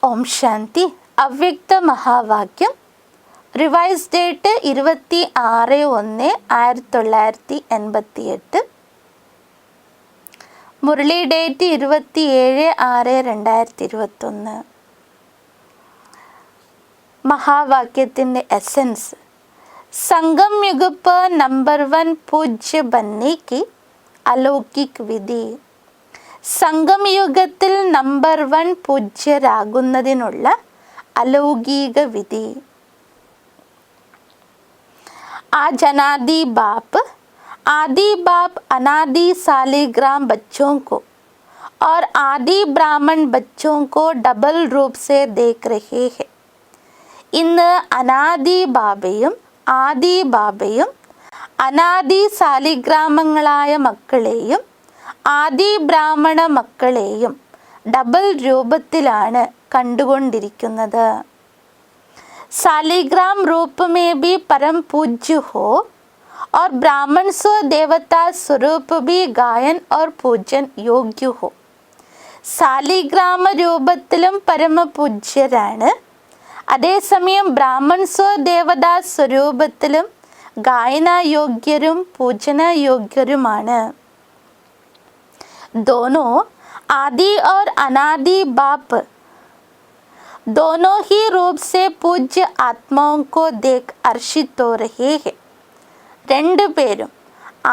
ഓം ശാന്തി. അവ്യക്ത മഹാവാക്യം. Revise date 26/1/1988. മുരളി ഡേറ്റ് 27/6/2021. മഹാവാക്യത്തിൻ്റെ എസൻസ്. സംഗം युग पर नंबर 1 पूज्य बनने की अलौकिक विधि. സംഗമയുഗത്തിൽ നമ്പർ 1 പൂജ്യരാകുന്നതിനുള്ള അലൗകിക വിധി. आज अनादि बाप अनादि सालिग्राम बच्चों को और आदि ब्राह्मण बच्चों को डबल रूप से देख रहे हैं. ഇന്ന് അനാദി ബാബയും ആദി ബാബയും അനാദി സാലിഗ്രാമങ്ങളായ മക്കളെയും ആദി ബ്രാഹ്മണ മക്കളെയും ഡബിൾ രൂപത്തിലാണ് കണ്ടുകൊണ്ടിരിക്കുന്നത്. सालिग्राम रूप में भी परम पूज्य हो और ब्राह्मण स्व देवता स्वरूप भी गायन और पूजन योग्य हो. സാലിഗ്രാമ രൂപത്തിലും പരമപൂജ്യരാണ്. അതേസമയം ബ്രാഹ്മൺ സ്വദേവതാ സ്വരൂപത്തിലും ഗായനായോഗ്യരും പൂജനയോഗ്യരുമാണ്. दोनों आदि और अनादि बाप दोनों ही रूप से पूज्य आत्माओं को देख हर्षित हो रहे हैं. രണ്ടുപേരും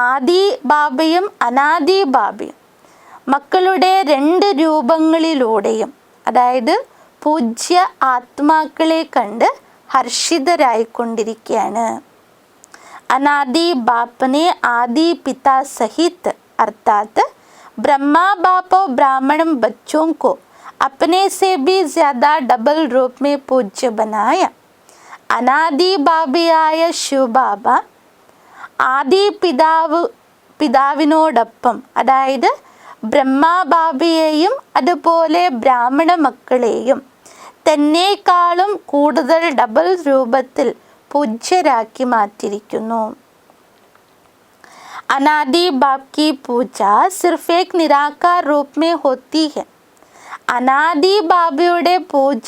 ആദി ബാബയും അനാദി ബാബയും മക്കളുടെ രണ്ട് രൂപങ്ങളിലൂടെയും അതായത് പൂജ്യ ആത്മാക്കളെ കണ്ട് ഹർഷിതരായിക്കൊണ്ടിരിക്കുകയാണ്. അനാദി ബാപ്പനെ ആദി പിതാ സഹിത് अर्थात ब्रह्मा बाप और ब्राह्मण बच्चों को अपने से भी ज़्यादा डबल रूप में पूज्य बनाया. अनादि ബാബയായ ശിവബാബ ആദി പിതാവിനോടൊപ്പം അതായത് ബ്രഹ്മാബാബയെയും അതുപോലെ ബ്രാഹ്മണ മക്കളെയും തന്നെക്കാളും കൂടുതൽ ഡബിൾ രൂപത്തിൽ പൂജ്യരാക്കി മാറ്റിയിരിക്കുന്നു. अनादि बाप की पूजा सिर्फ एक निराकार रूप में होती है. അനാദി ബാബയുടെ പൂജ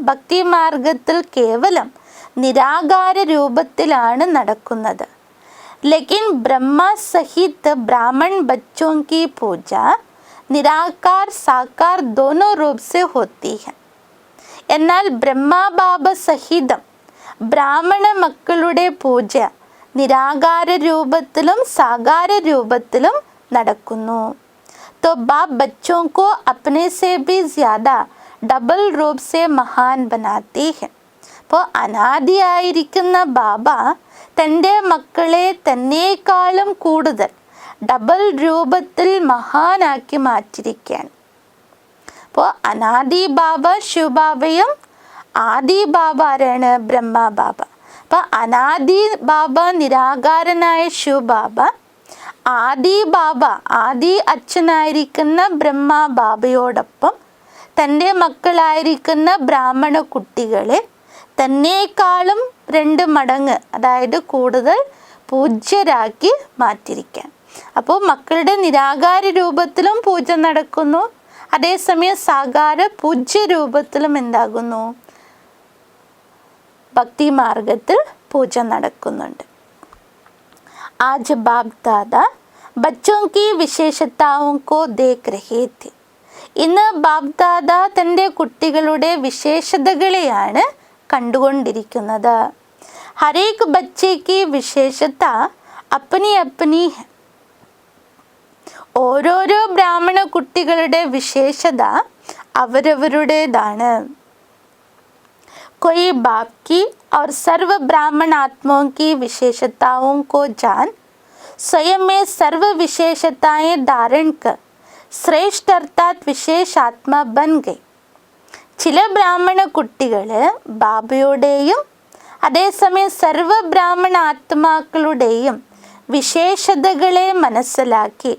ഭക്തി മാർഗത്തിൽ കേവലം നിരാകാര രൂപത്തിലാണ് നടക്കുന്നത്. लेकिन ब्रह्मा सहित ब्राह्मण बच्चों की पूजा निराकार साकार दोनों रूप से होती है. എന്നാൽ ബ്രഹ്മബാബ സഹിതം ബ്രാഹ്മണ മക്കളുടെ പൂജ നിരാകാര രൂപത്തിലും സാകാര രൂപത്തിലും നടക്കുന്നു. तो बाप बच्चों को अपने से भी ज़्यादा डबल रूप से महान बनाते हैं. അപ്പോൾ അനാദിയായിരിക്കുന്ന ബാബ തൻ്റെ മക്കളെ തന്നേക്കാളും കൂടുതൽ ഡബിൾ രൂപത്തിൽ മഹാനാക്കി മാറ്റിയിരിക്കുകയാണ്. അപ്പോൾ അനാദി ബാബ ശിവബാബയും ആദി ബാബ ആരാണ്? ബ്രഹ്മബാബ. അപ്പോൾ അനാദി ബാബ നിരാകാരനായ ശിവബാബ ആദി ബാബ ആദി അച്ഛനായിരിക്കുന്ന ബ്രഹ്മബാബയോടൊപ്പം തൻ്റെ മക്കളായിരിക്കുന്ന ബ്രാഹ്മണ കുട്ടികളെ തന്നേക്കാളും 2 മടങ്ങ് അതായത് കൂടുതൽ പൂജ്യരാക്കി മാറ്റിയിരിക്കാൻ. അപ്പോൾ മക്കളുടെ നിരാകാര രൂപത്തിലും പൂജ നടക്കുന്നു, അതേസമയം സാകാര പൂജ്യ രൂപത്തിലും എന്താകുന്നു? ഭക്തി മാർഗത്തിൽ പൂജ നടക്കുന്നുണ്ട്. आज बाप दादा बच्चों की विशेषताओं को देख रहे थे. ഇന്ന് ബാബ് ദാദ തൻ്റെ കുട്ടികളുടെ വിശേഷതകളെയാണ് കണ്ടുകൊണ്ടിരിക്കുന്നത്. ഹരേക് ബच्चे की विशेषता अपनी अपनी है. ഓരോരോ ബ്രാഹ്മണ കുട്ടികളുടെ വിശേഷത അവരവരുടേതാണ്. कोई बाप की और सर्व ब्राह्मण आत्माओं की विशेषताओं को जान स्वयं में सर्व विशेषताएं धारण कर श्रेष्ठ अर्थात विशेष आत्मा बन गई. ചില ബ്രാഹ്മണ കുട്ടികൾ ബാബയുടെയും അതേസമയം സർവ ബ്രാഹ്മണ ആത്മാക്കളുടെയും വിശേഷതകളെ മനസ്സിലാക്കി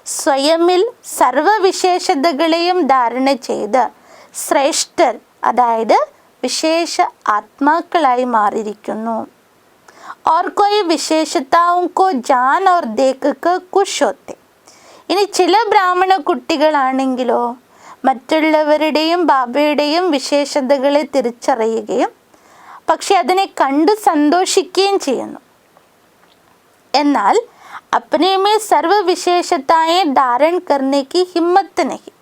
സ്വയമിൽ സർവവിശേഷതകളെയും ധാരണ ചെയ്ത് ശ്രേഷ്ഠർ അതായത് വിശേഷ ആത്മാക്കളായി മാറിയിരിക്കുന്നു. और कोई विशेषताओं को जान और देख कर खुश होते. ഇനി ചില ബ്രാഹ്മണ കുട്ടികളാണെങ്കിലോ മറ്റുള്ളവരുടെയും ബാബയുടെയും വിശേഷതകളെ തിരിച്ചറിയുകയും പക്ഷെ അതിനെ കണ്ടു സന്തോഷിക്കുകയും ചെയ്യുന്നു. എന്നാൽ अपने में सर्व विशेषताएं धारण करने की हिम्मत नहीं.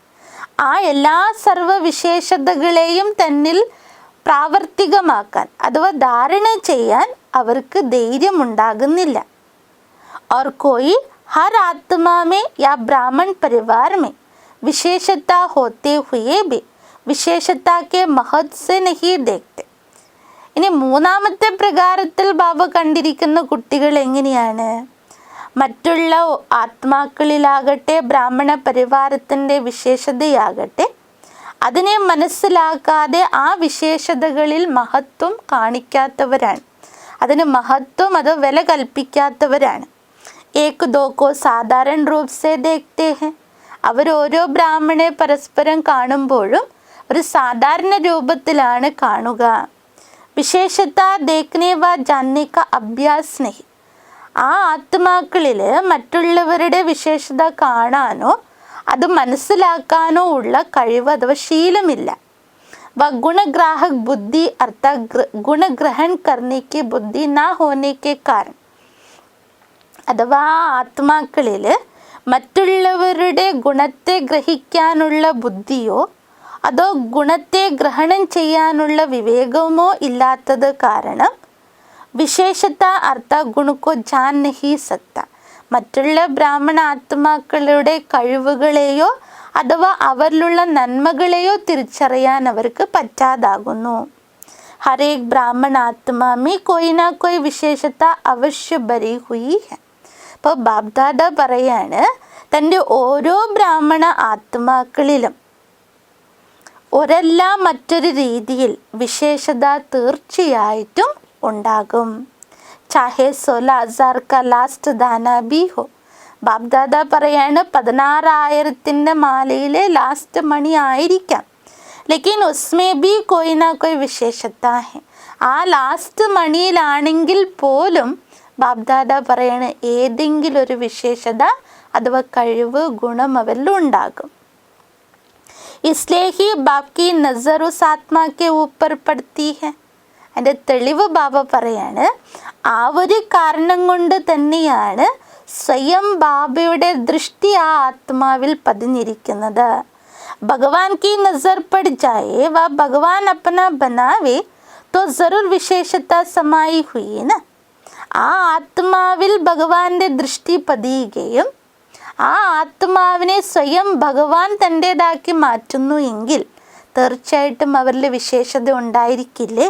ആ എല്ലാ സർവവിശേഷതകളെയും തന്നിൽ പ്രാവർത്തികമാക്കാൻ അഥവാ ധാരണ ചെയ്യാൻ അവർക്ക് ധൈര്യമുണ്ടാകുന്നില്ല. और कोई हर आत्मा में या ब्राह्मण परिवार में विशेषता होते हुए भी विशेषता के महत्व से नहीं देखते. ഇനി മൂന്നാമത്തെ പ്രകാരത്തിൽ ബാബ കണ്ടിരിക്കുന്ന കുട്ടികൾ എങ്ങനെയാണ്? മറ്റുള്ള ആത്മാക്കളിലാകട്ടെ ബ്രാഹ്മണ പരിവാരത്തിൻ്റെ വിശേഷതയാകട്ടെ അതിനെ മനസ്സിലാക്കാതെ ആ വിശേഷതകളിൽ മഹത്വം കാണിക്കാത്തവരാണ്, അതിന് മഹത്വം അത് വില കൽപ്പിക്കാത്തവരാണ്. ഏക് ദോക്കോ സാധാരണ രൂപ സേ ദേഖ്തേ ഹെ. അവർ ഓരോ ബ്രാഹ്മണെ പരസ്പരം കാണുമ്പോഴും ഒരു സാധാരണ രൂപത്തിലാണ് കാണുക. വിശേഷത ദേഖ്നെ വ ജാൻനെ കാ അഭ്യാസ് നഹി. ആ ആത്മാക്കളിൽ മറ്റുള്ളവരുടെ വിശേഷത കാണാനോ അത് മനസ്സിലാക്കാനോ ഉള്ള കഴിവ് അഥവാ ശീലമില്ല. വ ഗുണഗ്രാഹക് ബുദ്ധി അർത്ഥാത് ഗുണഗ്രഹൺ കർണേക്ക് ബുദ്ധി നാ ഹോനേക്ക് കാരണം. അഥവാ ആത്മാക്കളിൽ മറ്റുള്ളവരുടെ ഗുണത്തെ ഗ്രഹിക്കാനുള്ള ബുദ്ധിയോ അതോ ഗുണത്തെ ഗ്രഹണം ചെയ്യാനുള്ള വിവേകമോ ഇല്ലാത്തത് കാരണം വിശേഷത അർത്ഥ ഗുണക്കോ ജാൻ നഹി സക്ത. മറ്റുള്ള ബ്രാഹ്മണ ആത്മാക്കളുടെ കഴിവുകളെയോ അഥവാ അവരിലുള്ള നന്മകളെയോ തിരിച്ചറിയാൻ അവർക്ക് പറ്റാതാകുന്നു. ഹരേക് ബ്രാഹ്മണ ആത്മാമി കോയി നാ കോയി വിശേഷത അവശ്യ ഭരി ഹുയി ഹെ. അപ്പോൾ ബാബ്ദാദ പറയാണ് തൻ്റെ ഓരോ ബ്രാഹ്മണ ആത്മാക്കളിലും ഒരെല്ലാം മറ്റൊരു രീതിയിൽ വിശേഷത തീർച്ചയായിട്ടും ഉണ്ടാകും. ചാഹെ 16,000 का लास्ट दाना भी हो. ബാബ്ദാദ പറയാണ് 16,000 മാലയിലെ ലാസ്റ്റ് മണി ആയിരിക്കാം. ലേക്കിൻ ഉസ്മേ ബി കോയി നാ കോയി വിശേഷത ഹെ. ആ ലാസ്റ്റ് മണിയിലാണെങ്കിൽ പോലും ബാബ്ദാദ പറയാണ് ഏതെങ്കിലും ഒരു വിശേഷത അഥവാ കഴിവ് ഗുണം അവരിൽ ഉണ്ടാകും. इसलिए ही बाप की नज़र उस आत्मा के ऊपर पड़ती है. അതിൻ്റെ തെളിവ് ബാബ പറയാണ് ആ ഒരു കാരണം കൊണ്ട് തന്നെയാണ് സ്വയം ബാബയുടെ ദൃഷ്ടി ആ ആത്മാവിൽ പതിഞ്ഞിരിക്കുന്നത്. ഭഗവാൻ की नज़र पड़ जाए व भगवान अपना बनावे तो जरूर विशेषता समाई हुई ना. ആ ആത്മാവിൽ ഭഗവാന്റെ ദൃഷ്ടി പതിയുകയും ആ ആത്മാവിനെ സ്വയം ഭഗവാൻ തൻ്റേതാക്കി മാറ്റുന്നു എങ്കിൽ തീർച്ചയായിട്ടും അവരിൽ വിശേഷത ഉണ്ടായിരിക്കില്ലേ?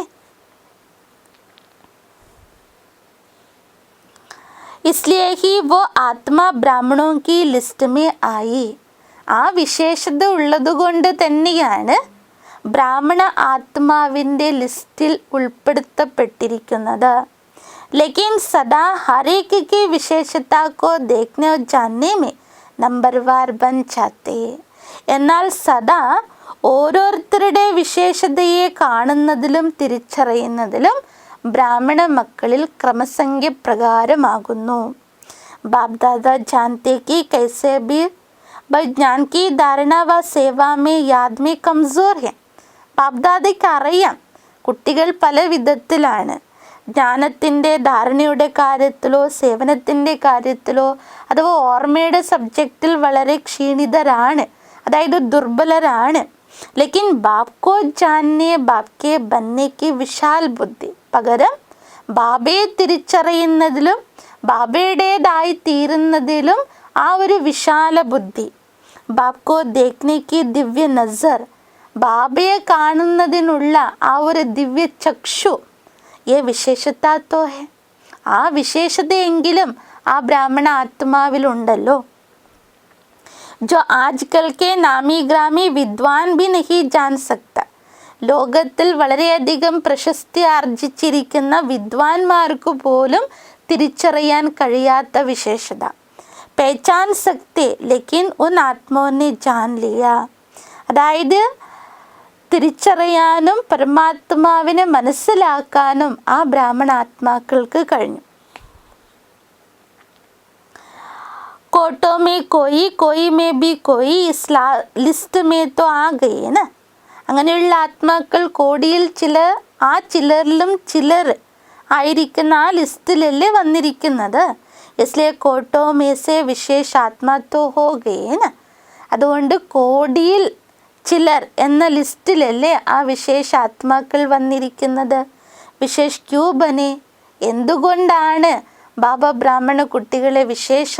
इसलिए ही वो आत्मा ब्राह्मणों की लिस्ट में आई. ആ വിശേഷത ഉള്ളതുകൊണ്ട് തന്നെയാണ് ബ്രാഹ്മണ ആത്മാവിൻ്റെ ലിസ്റ്റിൽ ഉൾപ്പെടുത്തപ്പെട്ടിരിക്കുന്നത്. लेकिन सदा हर एक की विशेषता को देखने और जानने में നമ്പർവാർ ബൻ ചാത്തേ. എന്നാൽ സദാ ഓരോരുത്തരുടെ വിശേഷതയെ കാണുന്നതിലും തിരിച്ചറിയുന്നതിലും ബ്രാഹ്മണ മക്കളിൽ ക്രമസംഖ്യ പ്രകാരമാകുന്നു. ബാബ്ദാദ ജാൻതേ കി കൈസേ ബി ജ്ഞാൻ കി ധാരണ വ സേവാ മേ യാദ് മേ കംസോർ ഹെ. ബാബ്ദാദയ്ക്ക് അറിയാം കുട്ടികൾ പല വിധത്തിലാണ്. ജ്ഞാനത്തിൻ്റെ ധാരണയുടെ കാര്യത്തിലോ സേവനത്തിൻ്റെ കാര്യത്തിലോ അഥവാ ഓർമ്മയുടെ സബ്ജക്റ്റിൽ വളരെ ക്ഷീണിതരാണ്, അതായത് ദുർബലരാണ്. ലേക്കിൻ ബാപ്കോ ജാൻനെ ബാപ്കെ ബന്നേക്ക് വിശാൽ ബുദ്ധി. പകരം ബാബയെ തിരിച്ചറിയുന്നതിലും ബാബയുടേതായി തീരുന്നതിലും ആ ഒരു വിശാല ബുദ്ധി. ബാപ്കോ ദേഖ്നേക്ക് ദിവ്യ നസർ. ബാബയെ കാണുന്നതിനുള്ള ആ ഒരു ദിവ്യ ചക്ഷു ये विशेषता तो है. ആ വിശേഷതയെങ്കിലും ആ ബ്രാഹ്മണ ആത്മാവിലുണ്ടല്ലോ. जो आजकल के नामी ग्रामी विद्वान भी नहीं जान सकता. ലോകത്തിൽ വളരെയധികം പ്രശസ്തി ആർജിച്ചിരിക്കുന്ന വിദ്വാൻമാർക്ക് പോലും തിരിച്ചറിയാൻ കഴിയാത്ത വിശേഷത. പഹചാൻ സക്തേ ലേക്കിൻ ഉൻ ആത്മാവിനെ ജാൻ ലിയ. അതായത് തിരിച്ചറിയാനും പരമാത്മാവിനെ മനസ്സിലാക്കാനും ആ ബ്രാഹ്മണ ആത്മാക്കൾക്ക് കഴിഞ്ഞു. को कोटों में कोई में भी कोई इस ലിസ്റ്റ് में तो आ गए ना. അങ്ങനെയുള്ള ആത്മാക്കൾ കോടിയിൽ ചിലരിലും ചിലർ ആയിരിക്കുന്ന ആ ലിസ്റ്റിലല്ലേ വന്നിരിക്കുന്നത്. इसलिए कोटों में से विशेष आत्मा तो हो गए ना. അതുകൊണ്ട് കോടിയിൽ ചിലർ എന്ന ലിസ്റ്റിലല്ലേ ആ വിശേഷ ആത്മാക്കൾ വന്നിരിക്കുന്നത്. വിശേഷ് ക്യൂ ബനെ, എന്തുകൊണ്ടാണ് ബാബ ബ്രാഹ്മണ കുട്ടികളെ വിശേഷ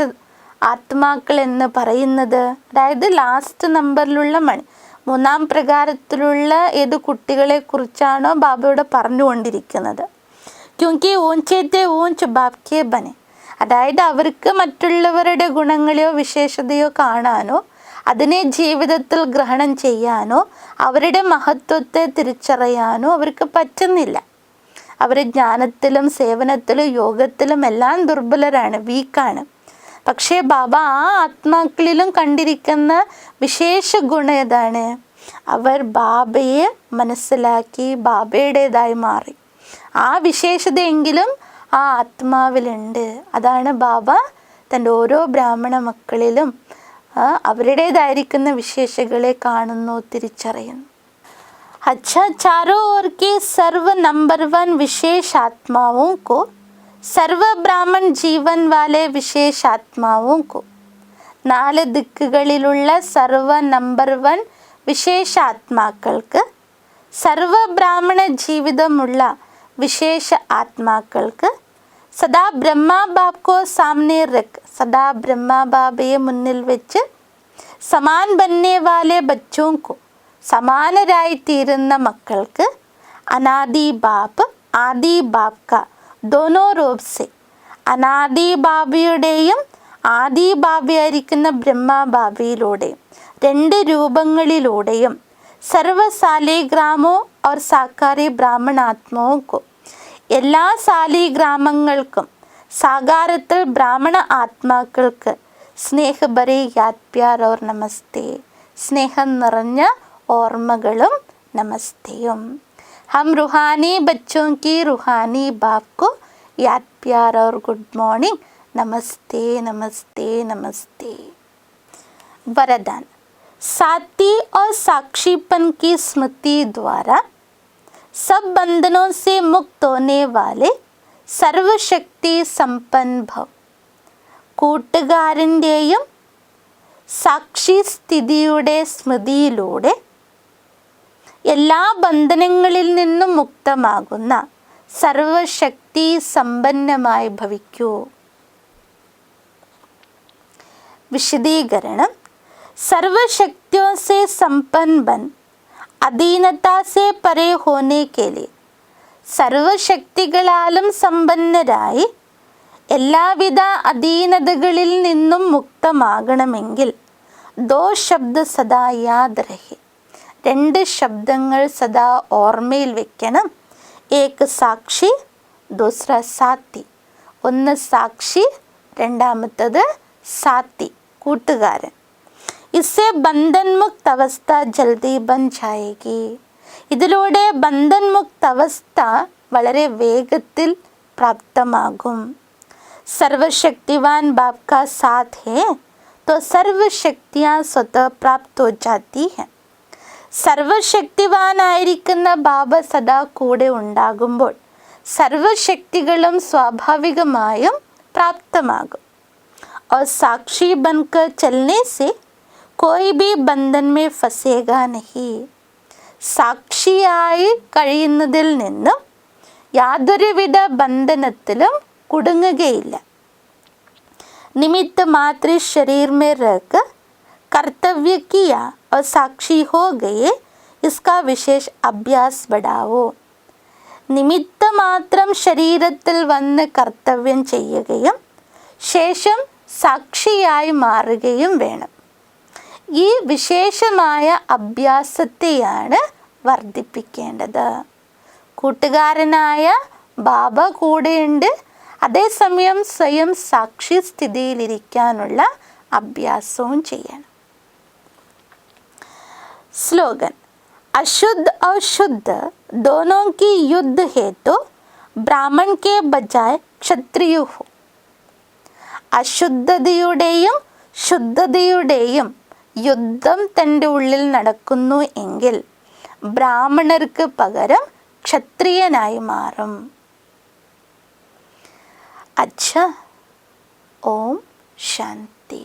ആത്മാക്കൾ എന്ന് പറയുന്നത്? അതായത് ലാസ്റ്റ് നമ്പറിലുള്ള മൂന്നാം പ്രകാരത്തിലുള്ള ഏത് കുട്ടികളെ കുറിച്ചാണോ ബാബയോട് പറഞ്ഞുകൊണ്ടിരിക്കുന്നത്. ക്യോങ്കി ഊഞ്ചേത്തെ ഊഞ്ച് ബാപ്കെ ബനെ, അതായത് അവർക്ക് മറ്റുള്ളവരുടെ ഗുണങ്ങളെയോ വിശേഷതയോ കാണാനോ അതിനെ ജീവിതത്തിൽ ഗ്രഹണം ചെയ്യാനോ അവരുടെ മഹത്വത്തെ തിരിച്ചറിയാനോ അവർക്ക് പറ്റുന്നില്ല. അവർ ജ്ഞാനത്തിലും സേവനത്തിലും യോഗത്തിലും എല്ലാം ദുർബലരാണ്, വീക്കാണ്. പക്ഷേ ബാബ ആ ആത്മാക്കളിലും കണ്ടിരിക്കുന്ന വിശേഷ ഗുണം ഏതാണ്? അവർ ബാബയെ മനസ്സിലാക്കി ബാബയുടേതായി മാറി. ആ വിശേഷതയെങ്കിലും ആ ആത്മാവിലുണ്ട്. അതാണ് ബാബ തൻ്റെ ഓരോ ബ്രാഹ്മണ മക്കളിലും അവരുടേതായിരിക്കുന്ന വിശേഷങ്ങളെ കാണുന്നു, തിരിച്ചറിയുന്നു. अच्छा, चारों ओर के सर्व नंबर 1 विशेष आत्माओं को, सर्व ब्राह्मण जीवन वाले विशेष आत्माओं को, 4 ദിക്കുകളിലുള്ള സർവ നമ്പർ 1 വിശേഷ ആത്മാക്കൾക്ക്, സർവ ബ്രാഹ്മണ ജീവിതമുള്ള വിശേഷ ആത്മാക്കൾക്ക്, സദാ ബ്രഹ്മാ ബാബ് കോ സാമനെ രഖ്, സദാ ബ്രഹ്മാ ബാബയെ മുന്നിൽ വെച്ച്, സമാൻ ബന്നേ വാലെ ബച്ചോं को, സമാനരായിത്തീരുന്ന മക്കൾക്ക്, അനാദി ബാബ് ആദി ബാബ് ക ദോനോ രൂപ് സെ, അനാദി ബാബയുടെയും ആദി ബാബയായിരിക്കുന്ന ബ്രഹ്മാ ബാബയിലൂടെയും 2 രൂപങ്ങളിലൂടെയും, സർവ സാലിഗ്രാമോ और സാകാരി ബ്രാഹ്മണാത്മാവും को, എല്ലാ സാലിഗ്രാമങ്ങൾക്കും സാകാരത്തിൽ ബ്രാഹ്മണ ആത്മാക്കൾക്ക്, സ്നേഹഭരി യാദ് പ്യാർ और നമസ്തേ, സ്നേഹം നിറഞ്ഞ ഓർമ്മകളും നമസ്തേയും. हम रूहानी बच्चों की रूहानी बाप को याद प्यार और गुड मॉर्निंग, नमस्ते नमस्ते नमस्ते. वरदान. साथी और साक्षीपन की स्मृति द्वारा सब बंधनों से मुक्त होने वाले सर्वशक्ति संपन्न भव. കൂട്ടുകാരൻ്റെയും സാക്ഷി സ്ഥിതിയുടെ സ്മൃതിയിലൂടെ എല്ലാ ബന്ധനങ്ങളിൽ നിന്നും മുക്തമാകുന്ന സർവശക്തി സമ്പന്നമായി ഭവിക്കൂ. വിശദീകരണം. സർവശക്തിयों से संपन्न बन अधीनता से परे होने के लिए, സർവശക്തികളാലും സമ്പന്നരായി എല്ലാവിധ അധീനതകളിൽ നിന്നും മുക്തമാകണമെങ്കിൽ 2 ശബ്ദ സദാ യാദ് രഹേ, 2 ശബ്ദങ്ങൾ സദാ ഓർമ്മയിൽ വെക്കണം. ഏക് സാക്ഷി ദൂസറ സാത്തി, ഒന്ന് സാക്ഷി, രണ്ടാമത്തത് സാത്തി, കൂട്ടുകാരൻ. ഇസ്സെ ബന്ധൻ മുക്ത അവസ്ഥ ജൽദി ബൻ ജായേഗി, ഇതിലൂടെ ബന്ധൻ മുക്ത അവസ്ഥ വളരെ വേഗത്തിൽ പ്രാപ്തമാകും. सर्वशक्तिवान बाप का साथ है तो सर्व शक्तियाँ स्वतः प्राप्त हो जाती हैं. സർവശക്തിവാനായിരിക്കുന്ന ബാബ സദാ കൂടെ ഉണ്ടാകുമ്പോൾ സർവശക്തികളും സ്വാഭാവികമായും പ്രാപ്തമാകും. और साक्षी बनकर चलने से कोई भी बंधन में फंसेगा नहीं. സാക്ഷിയായി കഴിയുന്നതിൽ നിന്നും യാതൊരുവിധ ബന്ധനത്തിലും കുടുങ്ങുകയില്ല. निमित्त मात्र शरीर में रहकर कर्तव्य किया और साक्षी हो गए, इसका विशेष अभ्यास बढ़ाओ. നിമിത്ത മാത്രം ശരീരത്തിൽ വന്ന് കർത്തവ്യം ചെയ്യുകയും ശേഷം സാക്ഷിയായി മാറുകയും വേണം. ഈ വിശേഷമായ അഭ്യാസത്തെയാണ് വർദ്ധിപ്പിക്കേണ്ടത്. കൂട്ടുകാരനായ ബാബ കൂടെയുണ്ട്, അതേസമയം സ്വയം സാക്ഷി സ്ഥിതിയിലിരിക്കാനുള്ള അഭ്യാസവും ചെയ്യണം. स्लोगन. अशुद्ध और शुद्ध दोनों की युद्ध है तो ब्राह्मण के बजाय ക്ഷത്രിയ हो. അശുദ്ധതയുടെയും ശുദ്ധതയുടെയും യുദ്ധം തൻ്റെ ഉള്ളിൽ നടക്കുന്നു എങ്കിൽ ബ്രാഹ്മണർക്ക് പകരം ക്ഷത്രിയനായി മാറും. അച്ഛ. ഓം ശാന്തി.